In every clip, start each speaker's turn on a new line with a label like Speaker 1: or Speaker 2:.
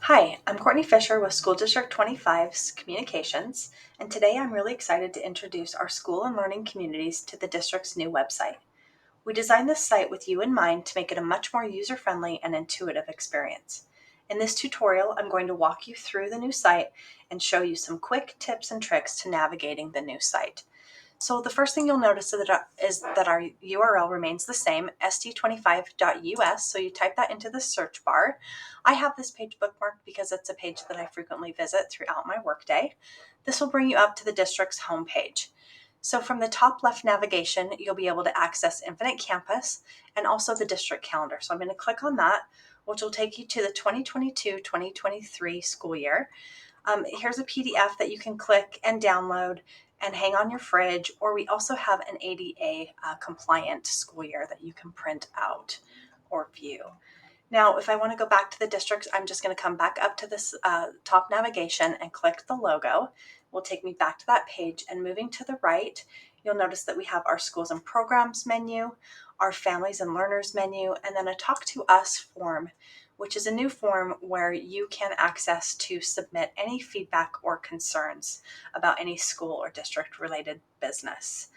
Speaker 1: Hi, I'm Courtney Fisher with School District 25's Communications, and today I'm really excited to introduce our school and learning communities to the district's new website. We designed this site with you in mind to make it a much more user-friendly and intuitive experience. In this tutorial, I'm going to walk you through the new site and show you some quick tips and tricks to navigating the new site. So the first thing you'll notice is that our URL remains the same, st25.us, so you type that into the search bar. I have this page bookmarked because it's a page that I frequently visit throughout my workday. This will bring you up to the district's homepage. So from the top left navigation, you'll be able to access Infinite Campus and also the district calendar. So I'm going to click on that, which will take you to the 2022-2023 school year. Here's a PDF that you can click and download and hang on your fridge, or we also have an ADA compliant school year that you can print out or view. Now, if I want to go back to the districts, I'm just going to come back up to this top navigation and click the logo. It will take me back to that page, and moving to the right, you'll notice that we have our schools and programs menu, our families and learners menu, and then a talk to us form, which is a new form where you can access to submit any feedback or concerns about any school or district related business.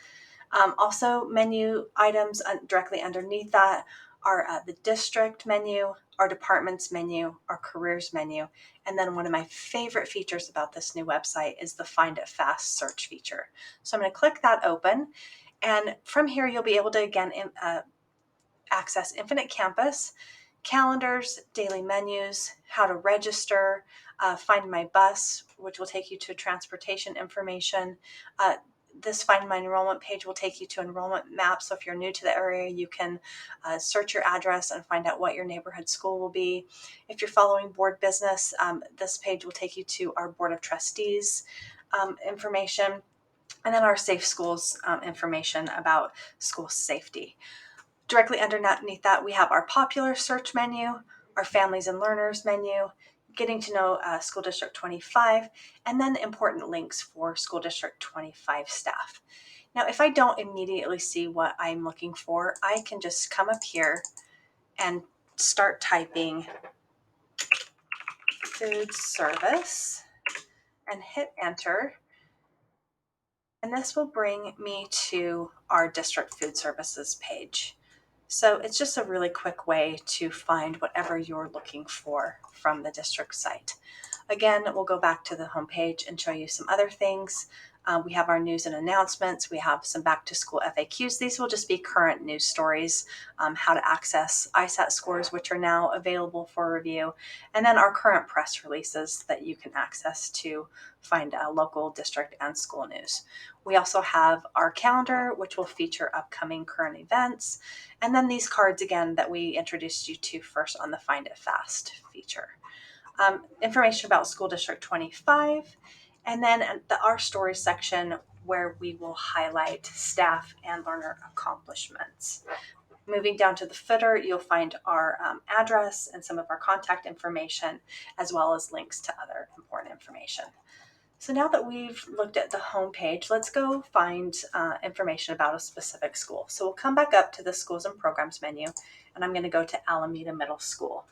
Speaker 1: Also, menu items directly underneath that are the district menu, our departments menu, our careers menu, and then one of my favorite features about this new website is the Find It Fast search feature. So I'm going to click that open, and from here you'll be able to again access Infinite Campus, calendars, daily menus, how to register, find my bus, which will take you to transportation information. This Find My Enrollment page will take you to enrollment maps. So if you're new to the area, you can search your address and find out what your neighborhood school will be. If you're following board business, this page will take you to our Board of Trustees information, and then our Safe Schools information about school safety. Directly underneath that, we have our popular search menu, our families and learners menu, getting to know School District 25, and then important links for School District 25 staff. Now, if I don't immediately see what I'm looking for, I can just come up here and start typing food service and hit enter. And this will bring me to our district food services page. So it's just a really quick way to find whatever you're looking for from the district site. Again, we'll go back to the homepage and show you some other things. We have our news and announcements. We have some back to school FAQs. These will just be current news stories, how to access ISAT scores, which are now available for review, and then our current press releases that you can access to find local district and school news. We also have our calendar, which will feature upcoming current events, and then these cards again that we introduced you to first on the Find It Fast feature. Information about School District 25, and then the Our Stories section where we will highlight staff and learner accomplishments. Moving down to the footer, you'll find our address and some of our contact information, as well as links to other important information. So now that we've looked at the home page, let's go find information about a specific school. So we'll come back up to the Schools and Programs menu, and I'm going to go to Alameda Middle School.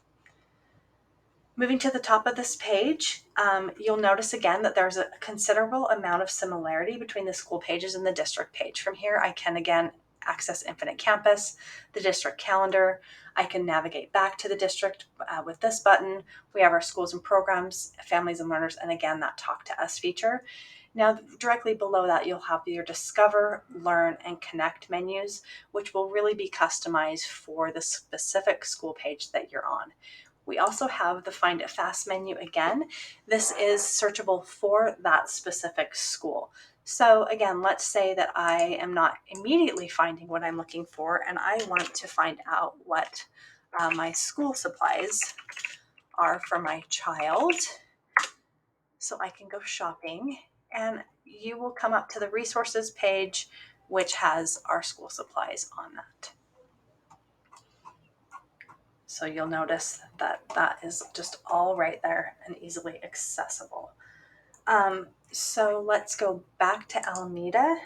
Speaker 1: Moving to the top of this page, you'll notice again that there's a considerable amount of similarity between the school pages and the district page. From here, I can again access Infinite Campus, the district calendar. I can navigate back to the district with this button. We have our schools and programs, families and learners, and again, that Talk to Us feature. Now, directly below that, you'll have your Discover, Learn, and Connect menus, which will really be customized for the specific school page that you're on. We also have the Find It Fast menu again. This is searchable for that specific school. So again, let's say that I am not immediately finding what I'm looking for, and I want to find out what my school supplies are for my child. So I can go shopping, and you will come up to the resources page, which has our school supplies on that. So you'll notice that that is just all right there and easily accessible. So let's go back to Alameda.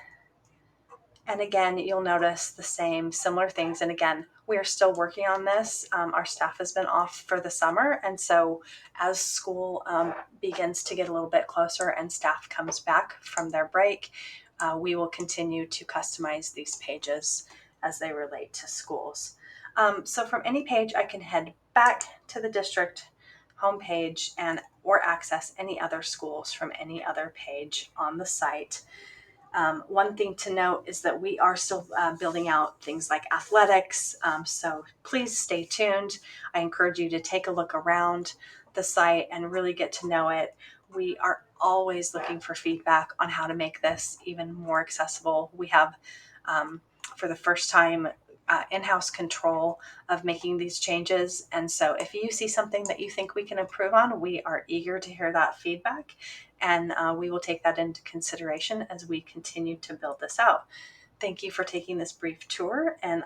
Speaker 1: And again, you'll notice the same similar things. And again, We are still working on this. Our staff has been off for the summer, and so as school begins to get a little bit closer and staff comes back from their break, we will continue to customize these pages as they relate to schools. So from any page, I can head back to the district homepage and or access any other schools from any other page on the site. One thing to note is that we are still building out things like athletics, so please stay tuned. I encourage you to take a look around the site and really get to know it. We are always looking for feedback on how to make this even more accessible. We have, for the first time, in-house control of making these changes. And so if you see something that you think we can improve on, we are eager to hear that feedback. And we will take that into consideration as we continue to build this out. Thank you for taking this brief tour. And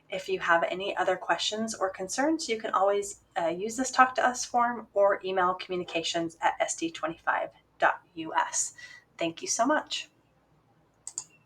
Speaker 1: if you have any other questions or concerns, you can always use this Talk to Us form or email communications@sd25.us. Thank you so much.